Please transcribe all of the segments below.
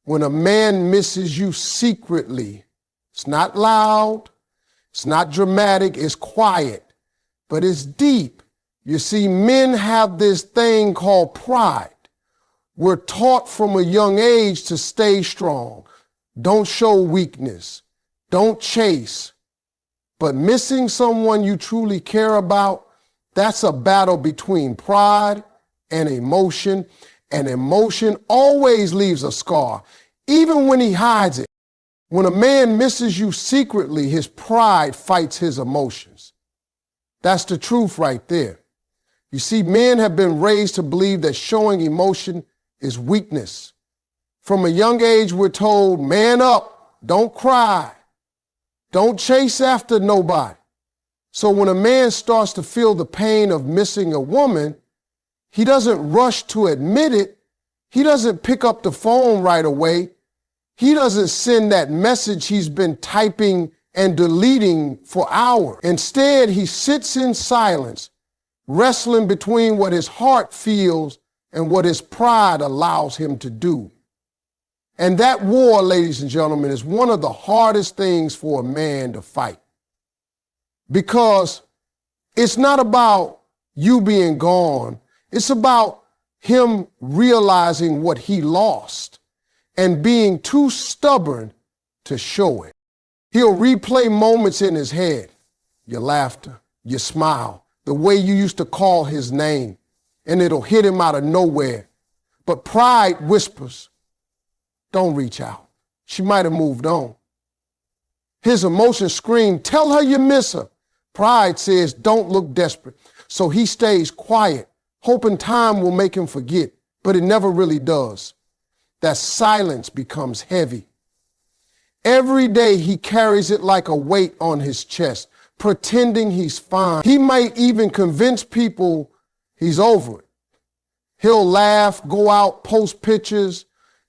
when a man misses you secretly, it's not loud, it's not dramatic, it's quiet, but it's deep. You see, men have this thing called pride. We're taught from a young age to stay strong. Don't show weakness. Don't chase. But missing someone you truly care about, that's a battle between pride and emotion. And emotion always leaves a scar, even when he hides it. When a man misses you secretly, his pride fights his emotions. That's the truth right there. You see, men have been raised to believe that showing emotion is weakness. From a young age, we're told, man up, don't cry, don't chase after nobody. So when a man starts to feel the pain of missing a woman, he doesn't rush to admit it. He doesn't pick up the phone right away. He doesn't send that message he's been typing and deleting for hours. Instead, he sits in silence, wrestling between what his heart feels and what his pride allows him to do. And that war, ladies and gentlemen, is one of the hardest things for a man to fight. Because it's not about you being gone. It's about him realizing what he lost and being too stubborn to show it. He'll replay moments in his head, your laughter, your smile, the way you used to call his name, and it'll hit him out of nowhere. But pride whispers, don't reach out. She might have moved on. His emotions scream, tell her you miss her. Pride says, don't look desperate. So he stays quiet, hoping time will make him forget, but it never really does. That silence becomes heavy. Every day he carries it like a weight on his chest, pretending he's fine. He might even convince people he's over it. He'll laugh, go out, post pictures,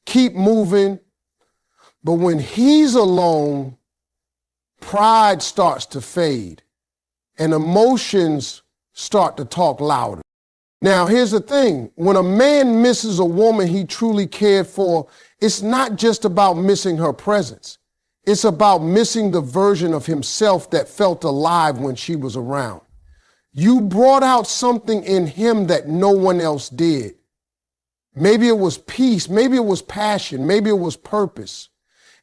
keep moving. But when he's alone, pride starts to fade and emotions start to talk louder. Now, here's the thing. When a man misses a woman he truly cared for, it's not just about missing her presence. It's about missing the version of himself that felt alive when she was around. You brought out something in him that no one else did. Maybe it was peace, maybe it was passion, maybe it was purpose.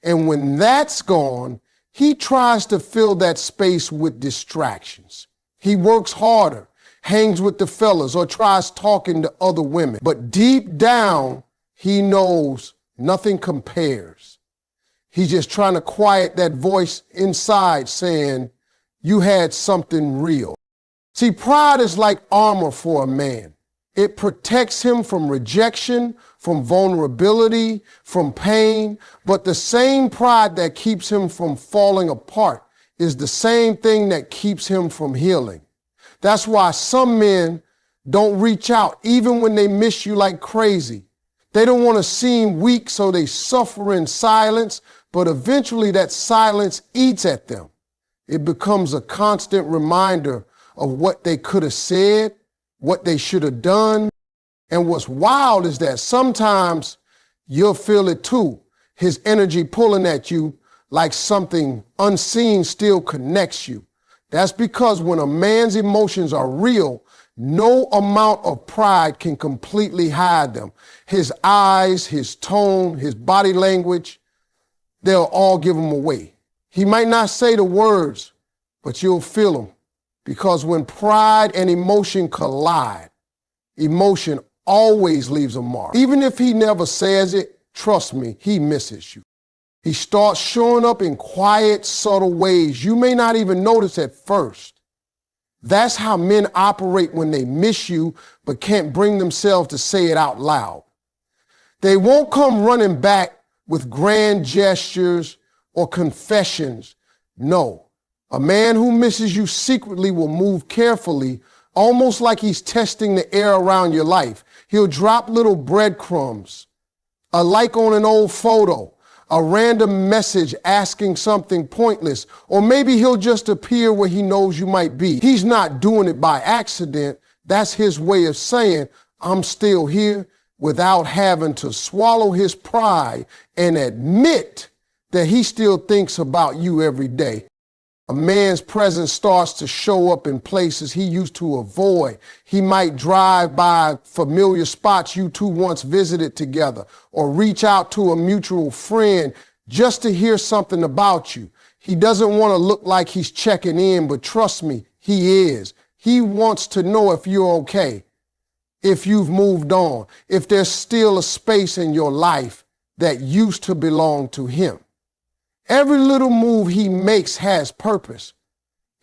And when that's gone, he tries to fill that space with distractions. He works harder, hangs with the fellas, or tries talking to other women. But deep down, he knows nothing compares. He's just trying to quiet that voice inside saying, you had something real. See, pride is like armor for a man. It protects him from rejection, from vulnerability, from pain. But the same pride that keeps him from falling apart is the same thing that keeps him from healing. That's why some men don't reach out even when they miss you like crazy. They don't want to seem weak, so they suffer in silence, but eventually that silence eats at them. It becomes a constant reminder of what they could have said, what they should have done. And what's wild is that sometimes you'll feel it too. His energy pulling at you like something unseen still connects you. That's because when a man's emotions are real, no amount of pride can completely hide them. His eyes, his tone, his body language, they'll all give him away. He might not say the words, but you'll feel them. Because when pride and emotion collide, emotion always leaves a mark. Even if he never says it, trust me, he misses you. He starts showing up in quiet, subtle ways you may not even notice at first. That's how men operate when they miss you, but can't bring themselves to say it out loud. They won't come running back with grand gestures or confessions. No, a man who misses you secretly will move carefully, almost like he's testing the air around your life. He'll drop little breadcrumbs, a like on an old photo, a random message asking something pointless, or maybe he'll just appear where he knows you might be. He's not doing it by accident. That's his way of saying, I'm still here. without having to swallow his pride and admit that he still thinks about you every day. A man's presence starts to show up in places he used to avoid. He might drive by familiar spots you two once visited together, or reach out to a mutual friend just to hear something about you. He doesn't want to look like he's checking in, but trust me, he is. He wants to know if you're okay, if you've moved on, if there's still a space in your life that used to belong to him. Every little move he makes has purpose.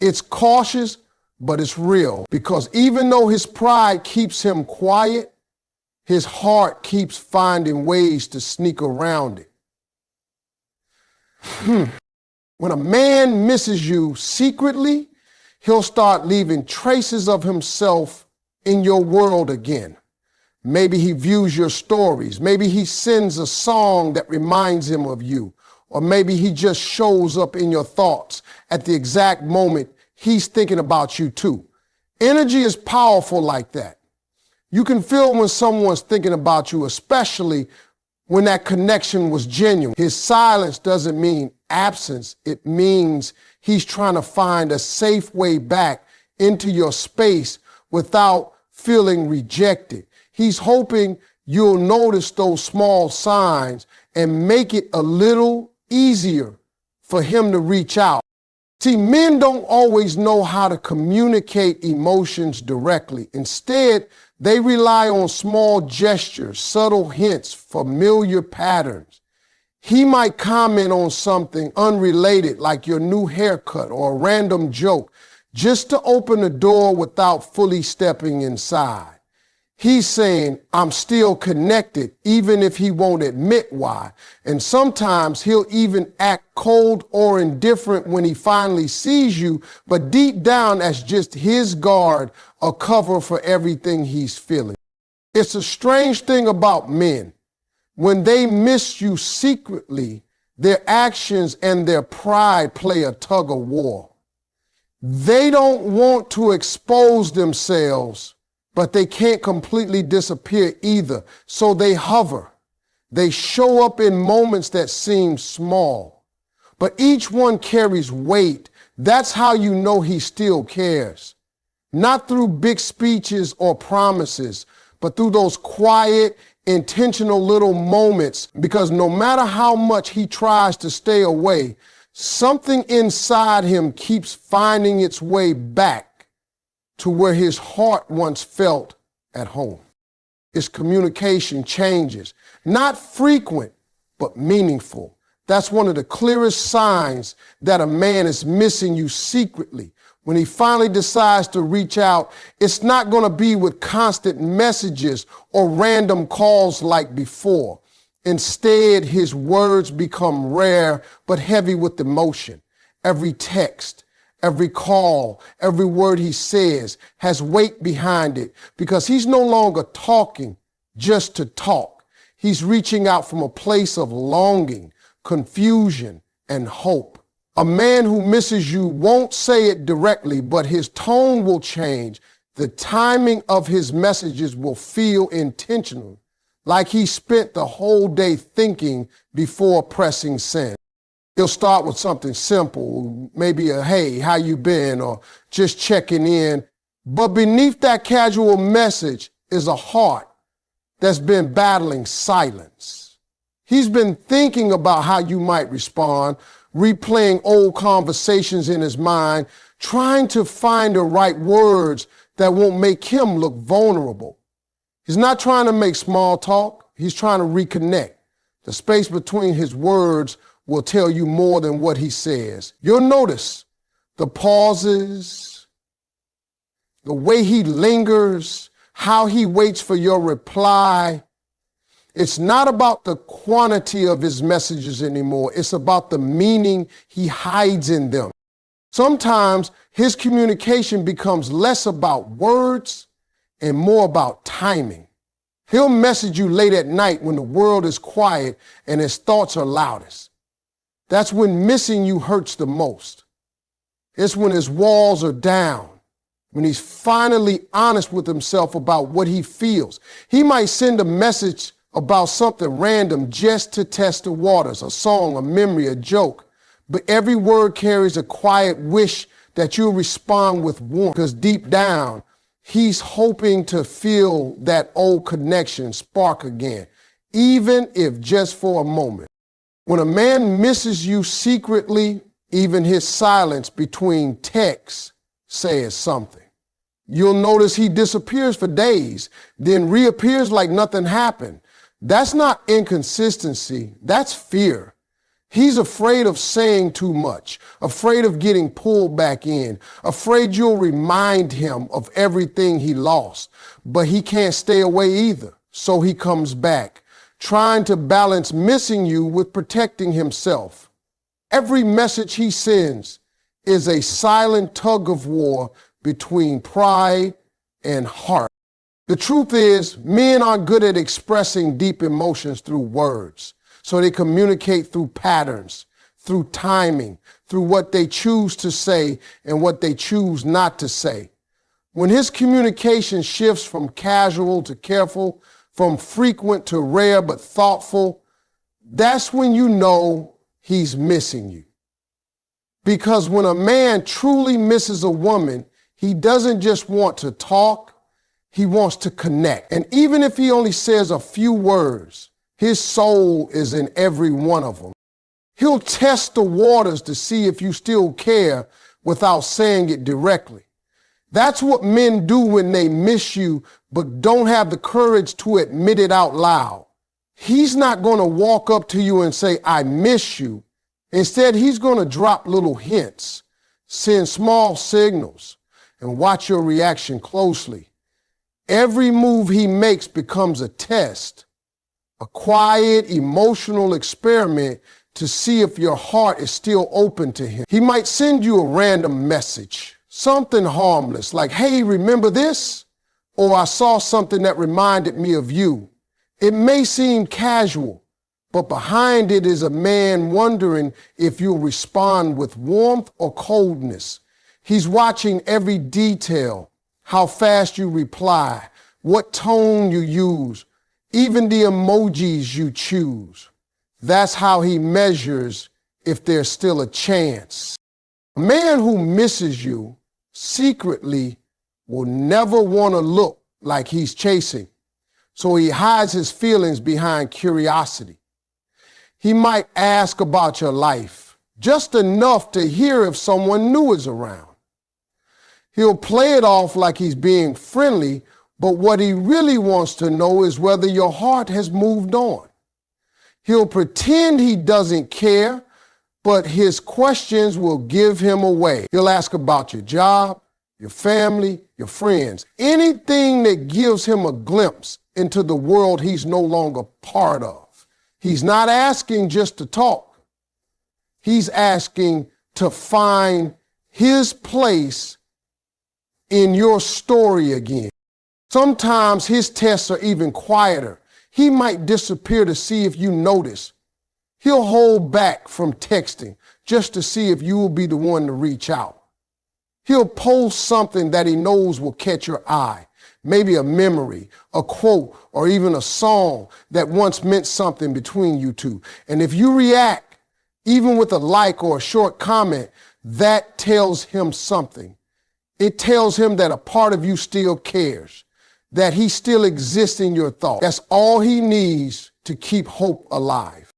It's cautious, but it's real, because even though his pride keeps him quiet, his heart keeps finding ways to sneak around it. When a man misses you secretly, he'll start leaving traces of himself in your world again. Maybe he views your stories. Maybe he sends a song that reminds him of you. Or maybe he just shows up in your thoughts at the exact moment he's thinking about you too. Energy is powerful like that. You can feel when someone's thinking about you, especially when that connection was genuine. His silence doesn't mean absence. It means he's trying to find a safe way back into your space without feeling rejected. He's hoping you'll notice those small signs and make it a little easier for him to reach out. See, men don't always know how to communicate emotions directly. Instead, they rely on small gestures, subtle hints, familiar patterns. He might comment on something unrelated, like your new haircut or a random joke, just to open the door without fully stepping inside. He's saying, I'm still connected, even if he won't admit why. And sometimes he'll even act cold or indifferent when he finally sees you, but deep down that's just his guard, a cover for everything he's feeling. It's a strange thing about men. When they miss you secretly, their actions and their pride play a tug of war. They don't want to expose themselves, but they can't completely disappear either. So they hover. They show up in moments that seem small, but each one carries weight. That's how you know he still cares. Not through big speeches or promises, but through those quiet, intentional little moments, because no matter how much he tries to stay away, something inside him keeps finding its way back to where his heart once felt at home. His communication changes, not frequent, but meaningful. That's one of the clearest signs that a man is missing you secretly. When he finally decides to reach out, it's not going to be with constant messages or random calls like before. Instead, his words become rare but heavy with emotion. Every text, every call, every word he says has weight behind it, because he's no longer talking just to talk. He's reaching out from a place of longing, confusion, and hope. A man who misses you won't say it directly, but his tone will change. The timing of his messages will feel intentional, like he spent the whole day thinking before pressing send. He'll start with something simple, maybe a hey, how you been, or just checking in. But beneath that casual message is a heart that's been battling silence. He's been thinking about how you might respond, replaying old conversations in his mind, trying to find the right words that won't make him look vulnerable. He's not trying to make small talk. He's trying to reconnect. The space between his words will tell you more than what he says. You'll notice the pauses, the way he lingers, how he waits for your reply. It's not about the quantity of his messages anymore. It's about the meaning he hides in them. Sometimes his communication becomes less about words and more about timing. He'll message you late at night when the world is quiet and his thoughts are loudest. That's when missing you hurts the most. It's when his walls are down, when he's finally honest with himself about what he feels. He might send a message about something random just to test the waters, a song, a memory, a joke. But every word carries a quiet wish that you'll respond with warmth, because deep down, he's hoping to feel that old connection spark again, even if just for a moment. When a man misses you secretly, even his silence between texts says something. You'll notice he disappears for days, then reappears like nothing happened. That's not inconsistency, that's fear. He's afraid of saying too much, afraid of getting pulled back in, afraid you'll remind him of everything he lost. But he can't stay away either, so he comes back, trying to balance missing you with protecting himself. Every message he sends is a silent tug of war between pride and heart. The truth is, men aren't good at expressing deep emotions through words. So they communicate through patterns, through timing, through what they choose to say and what they choose not to say. When his communication shifts from casual to careful, from frequent to rare but thoughtful, that's when you know he's missing you. Because when a man truly misses a woman, he doesn't just want to talk, he wants to connect. And even if he only says a few words, his soul is in every one of them. He'll test the waters to see if you still care without saying it directly. That's what men do when they miss you, but don't have the courage to admit it out loud. He's not going to walk up to you and say, I miss you. Instead, he's going to drop little hints, send small signals, and watch your reaction closely. Every move he makes becomes a test, a quiet, emotional experiment to see if your heart is still open to him. He might send you a random message, something harmless, like, hey, remember this? Or I saw something that reminded me of you. It may seem casual, but behind it is a man wondering if you'll respond with warmth or coldness. He's watching every detail, how fast you reply, what tone you use, even the emojis you choose. That's how he measures if there's still a chance. A man who misses you secretly will never want to look like he's chasing, so he hides his feelings behind curiosity. He might ask about your life, just enough to hear if someone new is around. He'll play it off like he's being friendly, but what he really wants to know is whether your heart has moved on. He'll pretend he doesn't care, but his questions will give him away. He'll ask about your job, your family, your friends, anything that gives him a glimpse into the world he's no longer part of. He's not asking just to talk. He's asking to find his place in your story again. Sometimes his tests are even quieter. He might disappear to see if you notice. He'll hold back from texting just to see if you will be the one to reach out. He'll post something that he knows will catch your eye, maybe a memory, a quote, or even a song that once meant something between you two. And if you react, even with a like or a short comment, that tells him something. It tells him that a part of you still cares, that he still exists in your thoughts. That's all he needs to keep hope alive.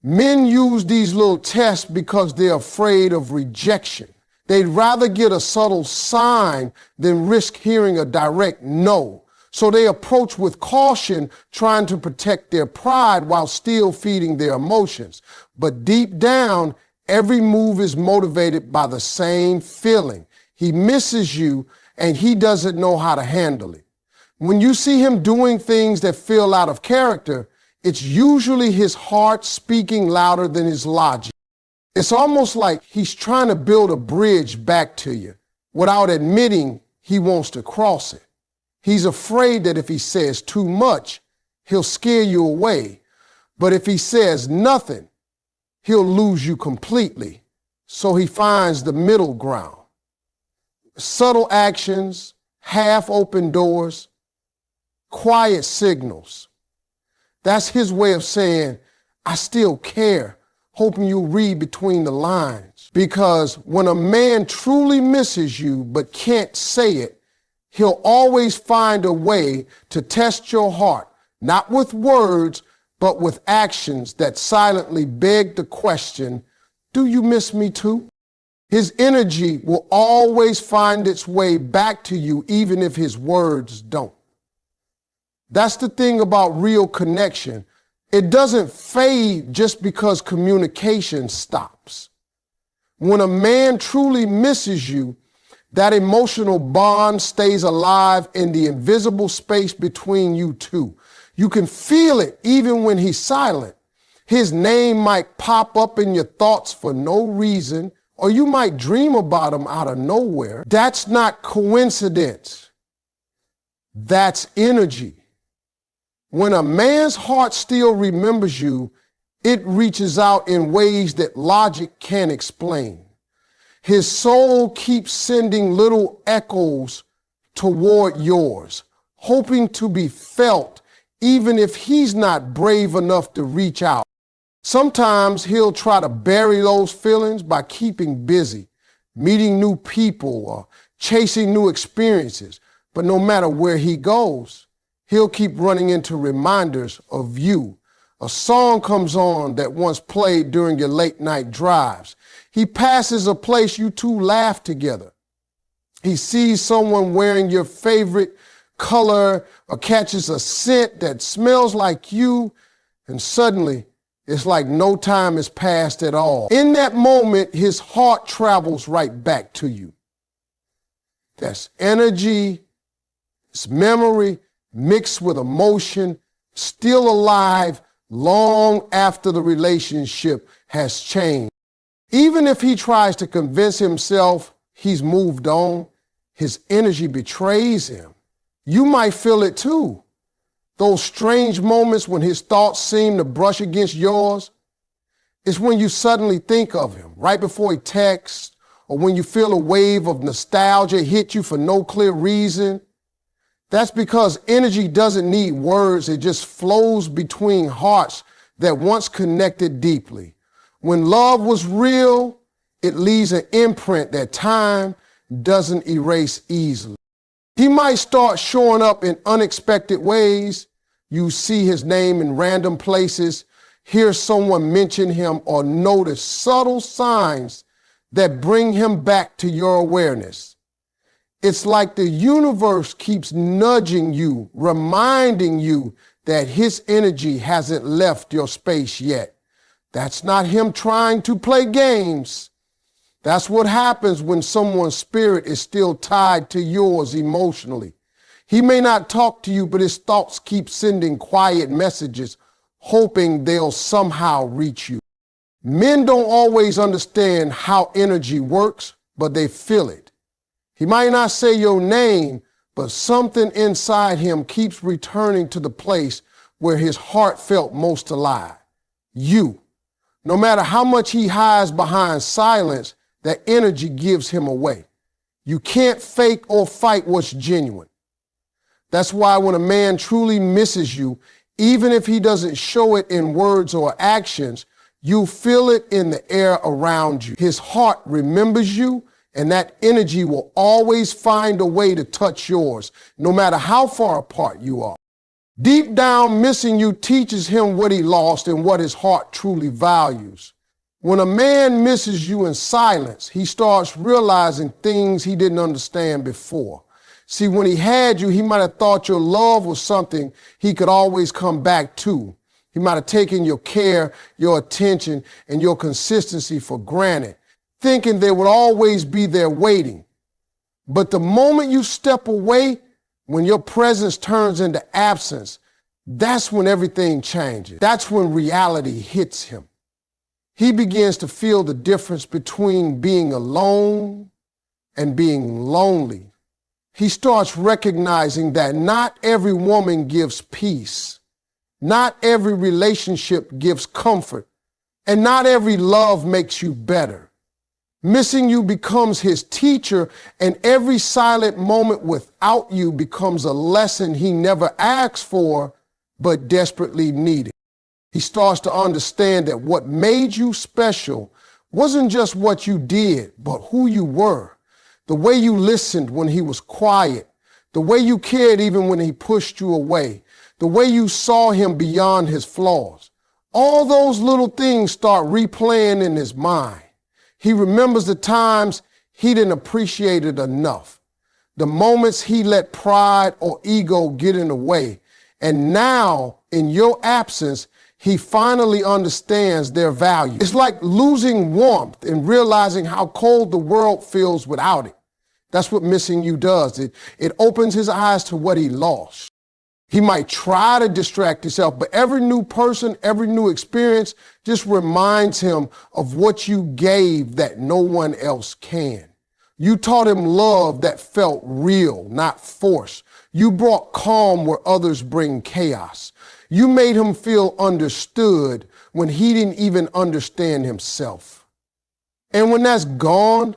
Men use these little tests because they're afraid of rejection. They'd rather get a subtle sign than risk hearing a direct no. So they approach with caution, trying to protect their pride while still feeding their emotions. But deep down, every move is motivated by the same feeling. He misses you and he doesn't know how to handle it. When you see him doing things that feel out of character, it's usually his heart speaking louder than his logic. It's almost like he's trying to build a bridge back to you without admitting he wants to cross it. He's afraid that if he says too much, he'll scare you away. But if he says nothing, he'll lose you completely. So he finds the middle ground. Subtle actions, half-open doors, quiet signals. That's his way of saying, I still care, hoping you read between the lines. Because when a man truly misses you but can't say it, he'll always find a way to test your heart, not with words, but with actions that silently beg the question, do you miss me too? His energy will always find its way back to you, even if his words don't. That's the thing about real connection. It doesn't fade just because communication stops. When a man truly misses you, that emotional bond stays alive in the invisible space between you two. You can feel it even when he's silent. His name might pop up in your thoughts for no reason, or you might dream about him out of nowhere. That's not coincidence. That's energy. When a man's heart still remembers you, it reaches out in ways that logic can't explain. His soul keeps sending little echoes toward yours, hoping to be felt even if he's not brave enough to reach out. Sometimes he'll try to bury those feelings by keeping busy, meeting new people, or chasing new experiences. But no matter where he goes, he'll keep running into reminders of you. A song comes on that once played during your late night drives. He passes a place you two laugh together. He sees someone wearing your favorite color or catches a scent that smells like you, and suddenly it's like no time has passed at all. In that moment, his heart travels right back to you. That's energy, it's memory mixed with emotion, still alive long after the relationship has changed. Even if he tries to convince himself he's moved on, his energy betrays him. You might feel it too. Those strange moments when his thoughts seem to brush against yours, it's when you suddenly think of him right before he texts, or when you feel a wave of nostalgia hit you for no clear reason. That's because energy doesn't need words. It just flows between hearts that once connected deeply. When love was real, it leaves an imprint that time doesn't erase easily. He might start showing up in unexpected ways. You see his name in random places, hear someone mention him, or notice subtle signs that bring him back to your awareness. It's like the universe keeps nudging you, reminding you that his energy hasn't left your space yet. That's not him trying to play games. That's what happens when someone's spirit is still tied to yours emotionally. He may not talk to you, but his thoughts keep sending quiet messages, hoping they'll somehow reach you. Men don't always understand how energy works, but they feel it. He might not say your name, but something inside him keeps returning to the place where his heart felt most alive. You. No matter how much he hides behind silence, that energy gives him away. You can't fake or fight what's genuine. That's why when a man truly misses you, even if he doesn't show it in words or actions, you feel it in the air around you. His heart remembers you, and that energy will always find a way to touch yours, no matter how far apart you are. Deep down, missing you teaches him what he lost and what his heart truly values. When a man misses you in silence, he starts realizing things he didn't understand before. See, when he had you, he might have thought your love was something he could always come back to. He might have taken your care, your attention, and your consistency for granted, thinking they would always be there waiting. But the moment you step away, when your presence turns into absence, that's when everything changes. That's when reality hits him. He begins to feel the difference between being alone and being lonely. He starts recognizing that not every woman gives peace, not every relationship gives comfort, and not every love makes you better. Missing you becomes his teacher, and every silent moment without you becomes a lesson he never asked for, but desperately needed. He starts to understand that what made you special wasn't just what you did, but who you were. The way you listened when he was quiet, the way you cared even when he pushed you away, the way you saw him beyond his flaws. All those little things start replaying in his mind. He remembers the times he didn't appreciate it enough, the moments he let pride or ego get in the way. And now, in your absence, he finally understands their value. It's like losing warmth and realizing how cold the world feels without it. That's what missing you does. It opens his eyes to what he lost. He might try to distract himself, but every new person, every new experience just reminds him of what you gave that no one else can. You taught him love that felt real, not forced. You brought calm where others bring chaos. You made him feel understood when he didn't even understand himself. And when that's gone,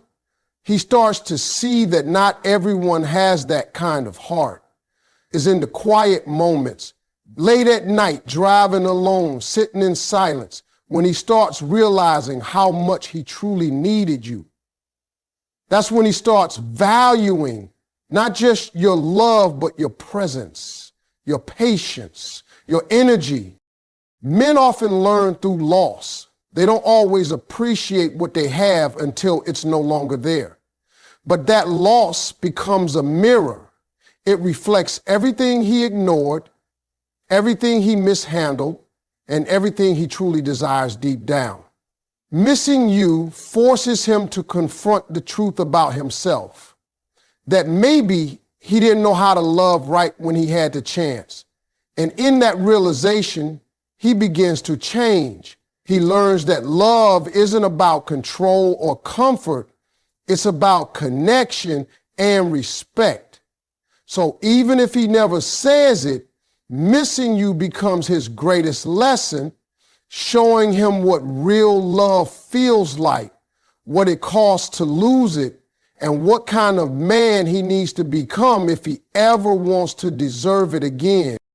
he starts to see that not everyone has that kind of heart. It's in the quiet moments, late at night, driving alone, sitting in silence, when he starts realizing how much he truly needed you. That's when he starts valuing not just your love, but your presence, your patience, your energy. Men often learn through loss. They don't always appreciate what they have until it's no longer there. But that loss becomes a mirror. It reflects everything he ignored, everything he mishandled, and everything he truly desires deep down. Missing you forces him to confront the truth about himself, that maybe he didn't know how to love right when he had the chance. And in that realization, he begins to change. He learns that love isn't about control or comfort. It's about connection and respect. So even if he never says it, missing you becomes his greatest lesson, showing him what real love feels like, what it costs to lose it, and what kind of man he needs to become if he ever wants to deserve it again.